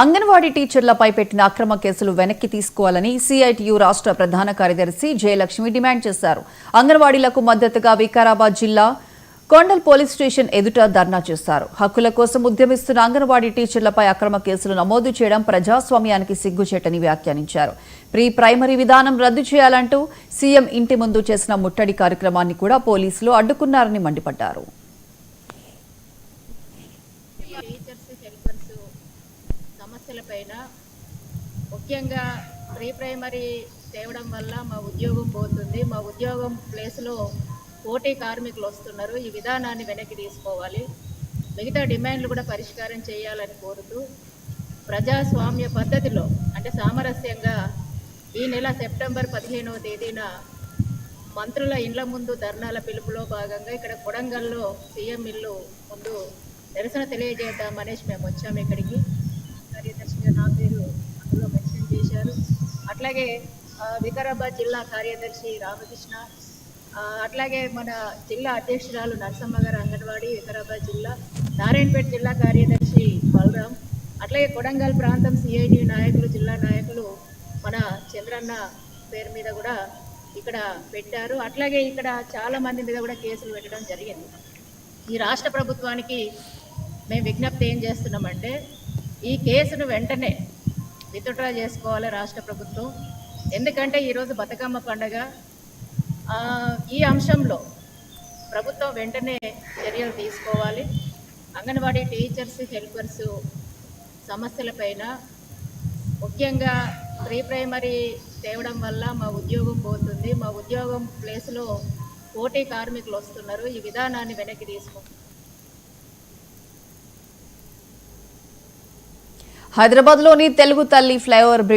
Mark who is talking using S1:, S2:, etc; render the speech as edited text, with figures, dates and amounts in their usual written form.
S1: అంగన్వాడీ టీచర్లపై పెట్టిన అక్రమ కేసులు వెనక్కి తీసుకోవాలని సిఐటియు రాష్ట్ర ప్రధాన కార్యదర్శి జయలక్ష్మి డిమాండ్ చేశారు. అంగన్వాడీలకు మద్దతుగా వికారాబాద్ జిల్లా కొండల్ పోలీస్ స్టేషన్ ఎదుట ధర్నా చేశారు. హక్కుల కోసం ఉద్యమిస్తున్న అంగన్వాడీ టీచర్లపై అక్రమ కేసులు నమోదు చేయడం ప్రజాస్వామ్యానికి సిగ్గుచేటని వ్యాఖ్యానించారు. ప్రీ ప్రైమరీ విధానం రద్దు చేయాలంటూ సీఎం ఇంటి ముందు చేసిన ముట్టడి కార్యక్రమాన్ని కూడా పోలీసులు అడ్డుకున్నారని మండిపడ్డారు.
S2: సమస్యలపైన ముఖ్యంగా ప్రీ ప్రైమరీ తేవడం వల్ల మా ఉద్యోగం పోతుంది. మా ఉద్యోగం ప్లేస్లో పోటీ కార్మికులు వస్తున్నారు. ఈ విధానాన్ని వెనక్కి తీసుకోవాలి. మిగతా డిమాండ్లు కూడా పరిష్కారం చేయాలని కోరుతూ ప్రజాస్వామ్య పద్ధతిలో అంటే సామరస్యంగా ఈ నెల సెప్టెంబర్ 15వ తేదీన మంత్రుల ఇండ్ల ముందు ధర్నాల పిలుపులో భాగంగా ఇక్కడ కొడంగల్లో సీఎం ఇల్లు ముందు నిరసన తెలియజేద్దామనేసి మేము వచ్చాము. ఇక్కడికి కార్యదర్శిగా నా పేరు అందులో మెన్షన్ చేశారు. అట్లాగే వికారాబాద్ జిల్లా కార్యదర్శి రామకృష్ణ, అట్లాగే మన జిల్లా అధ్యక్షురాలు నరసమ్మ గారు అంగన్వాడీ వికారాబాద్ జిల్లా, నారాయణపేట జిల్లా కార్యదర్శి బలరాం, అట్లాగే కొడంగల్ ప్రాంతం సిఐటి నాయకులు జిల్లా నాయకులు మన చంద్రన్న పేరు మీద కూడా ఇక్కడ పెట్టారు. అట్లాగే ఇక్కడ చాలామంది మీద కూడా కేసులు పెట్టడం జరిగింది. ఈ రాష్ట్ర ప్రభుత్వానికి మేము విజ్ఞప్తి ఏం చేస్తున్నామంటే ఈ కేసును వెంటనే విత్డ్రా చేసుకోవాలి రాష్ట్ర ప్రభుత్వం. ఎందుకంటే ఈరోజు బతుకమ్మ పండుగ. ఈ అంశంలో ప్రభుత్వం వెంటనే చర్యలు తీసుకోవాలి. అంగన్వాడీ టీచర్స్ హెల్పర్స్ సమస్యలపైన ముఖ్యంగా ప్రీ ప్రైమరీ తేవడం వల్ల మా ఉద్యోగం పోతుంది. మా ఉద్యోగం ప్లేస్లో పోటీ కార్మికులు వస్తున్నారు. ఈ విధానాన్ని వెనక్కి తీసుకోవాలి.
S1: హైదరాబాద్లోని తెలుగు తల్లి ఫ్లైఓవర్